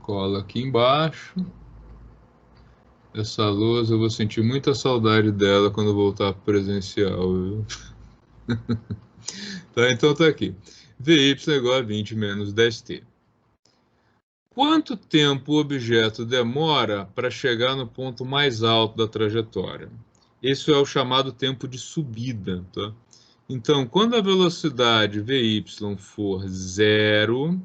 S1: Cola aqui embaixo. Essa lousa eu vou sentir muita saudade dela quando voltar para presencial, viu? Tá, então tá aqui. Vy é igual a 20 menos 10t. Quanto tempo o objeto demora para chegar no ponto mais alto da trajetória? Esse é o chamado tempo de subida, tá? Então, quando a velocidade Vy for 0,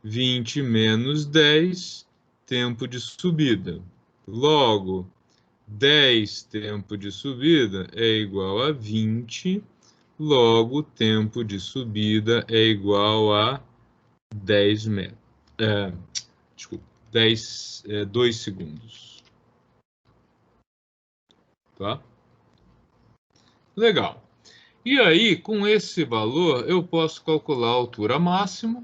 S1: 20 menos 10, tempo de subida. Logo, 10 tempo de subida é igual a 20, logo, tempo de subida é igual a 10 metros. Desculpa, 2 segundos. Tá? Legal. E aí, com esse valor, eu posso calcular a altura máxima,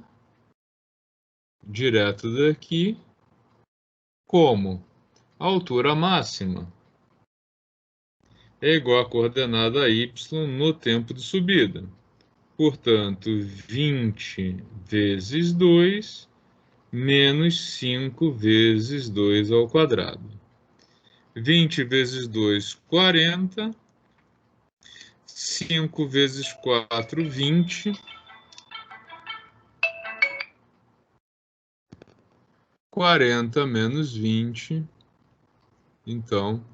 S1: direto daqui, como a altura máxima é igual à coordenada y no tempo de subida. Portanto, 20 vezes 2 menos 5 vezes 2 ao quadrado. 20 vezes 2, 40. 5 vezes 4, 20. 40 menos 20. Então,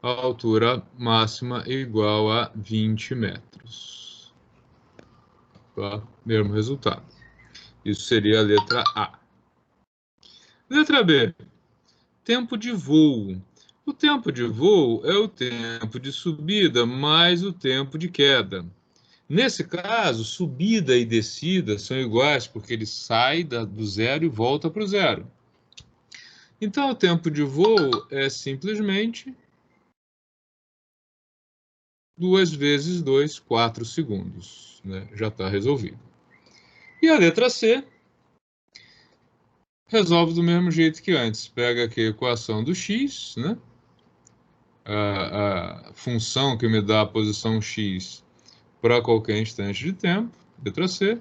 S1: a altura máxima é igual a 20 metros. Tá? Mesmo resultado. Isso seria a letra A. Letra B. Tempo de voo. O tempo de voo é o tempo de subida mais o tempo de queda. Nesse caso, subida e descida são iguais, porque ele sai do zero e volta para o zero. Então, o tempo de voo é simplesmente 2 vezes 2, 4 segundos. Né? Já está resolvido. E a letra C, resolve do mesmo jeito que antes. Pega aqui a equação do x, né? A função que me dá a posição x para qualquer instante de tempo, letra C.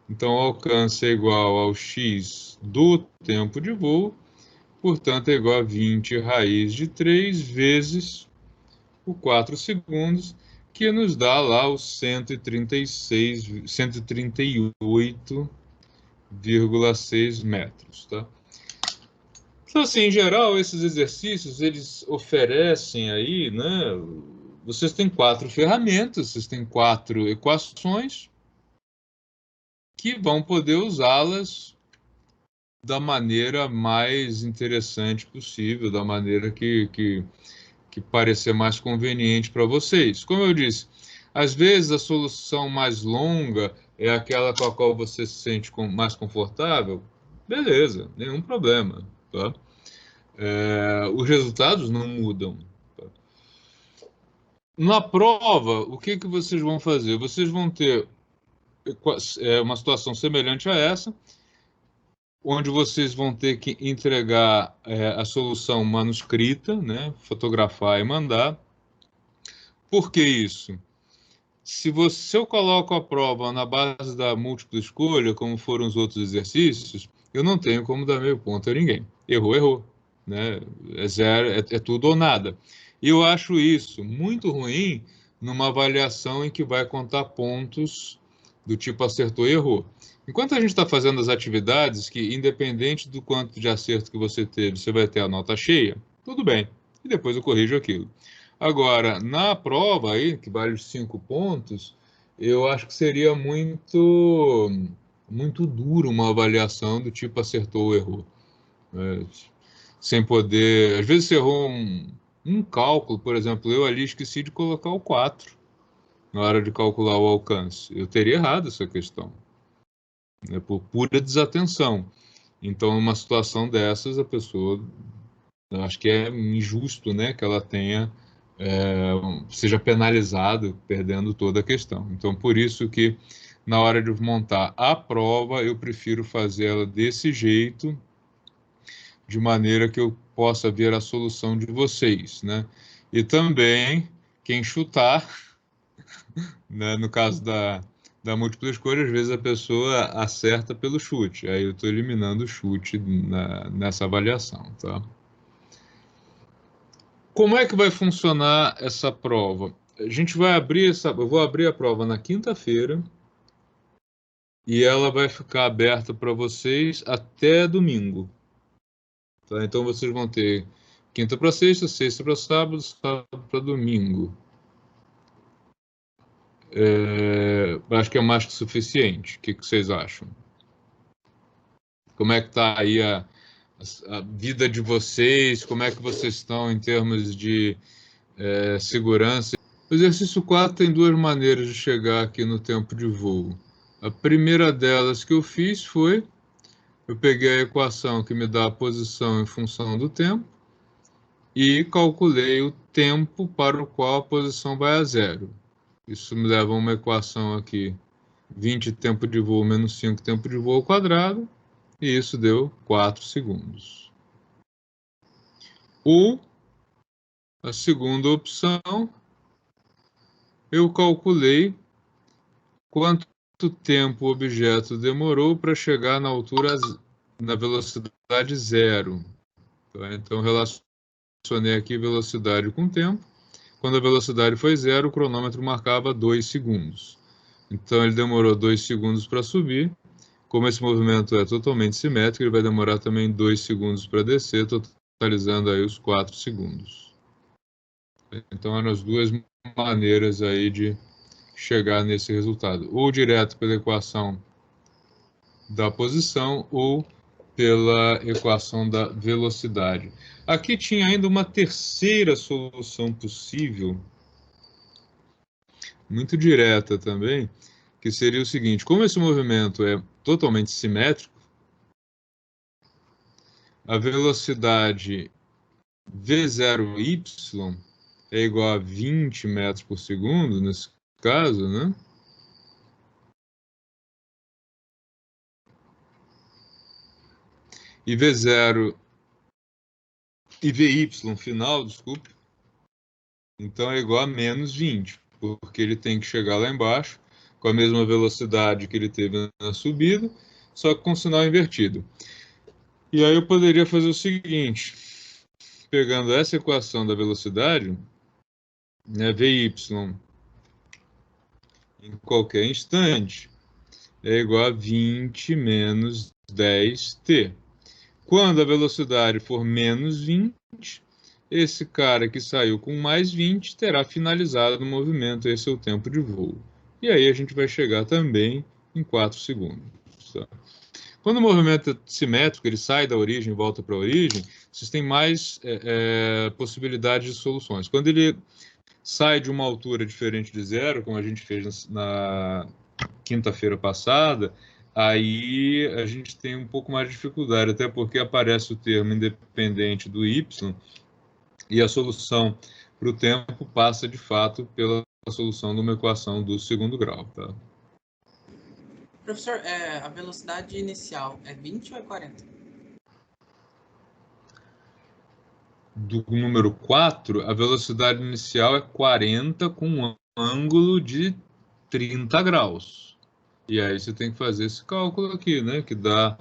S1: Então, o alcance é igual ao x do tempo de voo, portanto, é igual a 20 raiz de 3 vezes o 4 segundos, que nos dá lá os 138,6 metros, tá? Então, assim, em geral, esses exercícios, eles oferecem aí, né? Vocês têm 4 ferramentas, vocês têm 4 equações que vão poder usá-las da maneira mais interessante possível, da maneira que parecer mais conveniente para vocês. Como eu disse, às vezes a solução mais longa é aquela com a qual você se sente mais confortável, beleza, nenhum problema, tá? Os resultados não mudam. Tá? Na prova, o que vocês vão fazer? Vocês vão ter uma situação semelhante a essa, onde vocês vão ter que entregar a solução manuscrita, né, fotografar e mandar. Por que isso? Se eu coloco a prova na base da múltipla escolha, como foram os outros exercícios, eu não tenho como dar meio ponto a ninguém. Errou, errou. Né? É zero, é tudo ou nada. E eu acho isso muito ruim numa avaliação em que vai contar pontos do tipo acertou e errou. Enquanto a gente está fazendo as atividades que, independente do quanto de acerto que você teve, você vai ter a nota cheia, tudo bem. E depois eu corrijo aquilo. Agora, na prova aí, que vale os 5 pontos, eu acho que seria muito duro uma avaliação do tipo acertou ou errou. Sem poder... Às vezes você errou um cálculo, por exemplo, eu ali esqueci de colocar o 4 na hora de calcular o alcance. Eu teria errado essa questão, né, por pura desatenção. Então, numa situação dessas, a pessoa, eu acho que é injusto, né, que ela seja penalizado perdendo toda a questão. Então, por isso que na hora de montar a prova, eu prefiro fazê-la desse jeito, de maneira que eu possa ver a solução de vocês, né? E também, quem chutar, né, no caso da múltipla escolha, às vezes a pessoa acerta pelo chute, aí eu estou eliminando o chute nessa avaliação, tá? Como é que vai funcionar essa prova? A gente vai eu vou abrir a prova na quinta-feira e ela vai ficar aberta para vocês até domingo. Tá? Então vocês vão ter quinta para sexta, sexta para sábado, sábado para domingo. Acho que é mais que suficiente. O que vocês acham? Como é que está aí a vida de vocês? Como é que vocês estão em termos de segurança? O exercício 4 tem duas maneiras de chegar aqui no tempo de voo. A primeira delas que eu fiz foi, eu peguei a equação que me dá a posição em função do tempo e calculei o tempo para o qual a posição vai a zero. Isso me leva a uma equação aqui, 20 tempo de voo menos 5 tempo de voo ao quadrado, e isso deu 4 segundos. Ou, a segunda opção, eu calculei quanto tempo o objeto demorou para chegar na altura, na velocidade zero. Tá? Então, relacionei aqui velocidade com tempo. Quando a velocidade foi zero, o cronômetro marcava 2 segundos. Então, ele demorou 2 segundos para subir. Como esse movimento é totalmente simétrico, ele vai demorar também 2 segundos para descer, totalizando aí os 4 segundos. Então, eram as duas maneiras aí de chegar nesse resultado, ou direto pela equação da posição ou pela equação da velocidade. Aqui tinha ainda uma terceira solução possível, muito direta também, que seria o seguinte: como esse movimento é totalmente simétrico, a velocidade v0y é igual a 20 metros por segundo, nesse caso, né? e V0 e VY final, desculpe, então é igual a menos 20, porque ele tem que chegar lá embaixo com a mesma velocidade que ele teve na subida, só que com sinal invertido. E aí eu poderia fazer o seguinte, pegando essa equação da velocidade, né, VY em qualquer instante é igual a 20 menos 10t. Quando a velocidade for menos 20, esse cara que saiu com mais 20 terá finalizado o movimento, esse é o tempo de voo. E aí a gente vai chegar também em 4 segundos. Tá? Quando o movimento é simétrico, ele sai da origem e volta para a origem, vocês têm mais possibilidades de soluções. Quando ele sai de uma altura diferente de zero, como a gente fez na quinta-feira passada, aí a gente tem um pouco mais de dificuldade, até porque aparece o termo independente do y e a solução para o tempo passa, de fato, pela solução de uma equação do segundo grau. Tá?
S5: Professor, a velocidade inicial é 20 ou é 40?
S1: Do número 4, a velocidade inicial é 40 com um ângulo de 30 graus. E aí você tem que fazer esse cálculo aqui, né? Que dá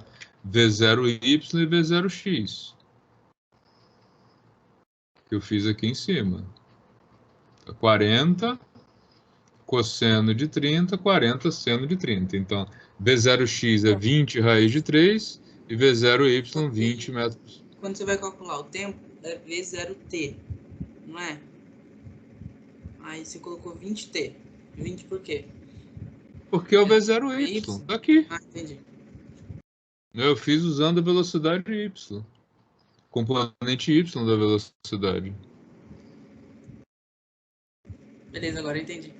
S1: V0y e V0x. Que eu fiz aqui em cima. 40 cosseno de 30, 40 seno de 30. Então, V0x é 20 raiz de 3 e V0y 20 metros.
S5: Quando você vai calcular o tempo, é V0t, não é? Aí você colocou 20t. 20 por quê?
S1: Porque é o V0y. Tá aqui.
S5: Ah, entendi.
S1: Eu fiz usando a velocidade y. Componente y da velocidade.
S5: Beleza, agora eu entendi.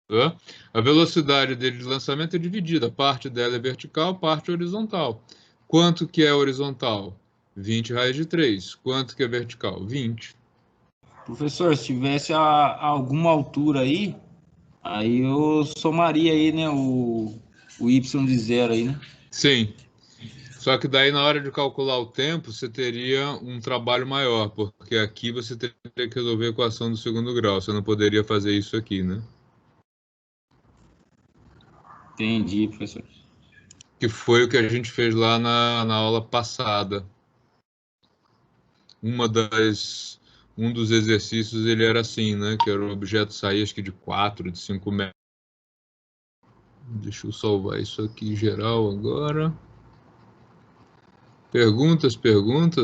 S1: Tá? A velocidade dele de lançamento é dividida. Parte dela é vertical, parte horizontal. Quanto que é horizontal? 20 raiz de 3. Quanto que é vertical? 20.
S4: Professor, se tivesse alguma altura aí eu somaria aí, né, o y de zero aí, né?
S1: Sim. Só que daí, na hora de calcular o tempo, você teria um trabalho maior, porque aqui você teria que resolver a equação do segundo grau. Você não poderia fazer isso aqui, né?
S4: Entendi, professor.
S1: Que foi o que a gente fez lá na aula passada. Um dos exercícios ele era assim, né? Que era o objeto sair acho que de 4, de 5 metros. Deixa eu salvar isso aqui em geral agora. Perguntas,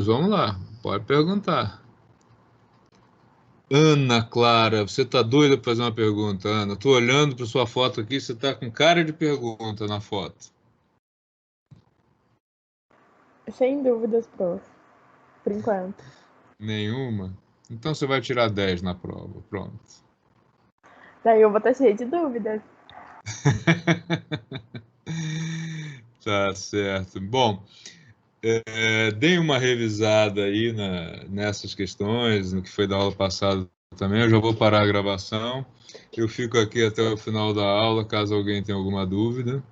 S1: vamos lá, pode perguntar. Ana Clara, você tá doida para fazer uma pergunta, Ana? Tô olhando para sua foto aqui, você tá com cara de pergunta na foto.
S6: Sem dúvidas, prof. Por enquanto.
S1: Nenhuma? Então você vai tirar 10 na prova, pronto.
S6: Daí eu vou estar cheia de dúvidas.
S1: Tá certo. Bom, dei uma revisada aí nessas questões, no que foi da aula passada também. Eu já vou parar a gravação. Eu fico aqui até o final da aula, caso alguém tenha alguma dúvida.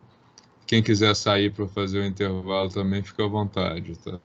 S1: Quem quiser sair para fazer o intervalo também, fica à vontade, tá?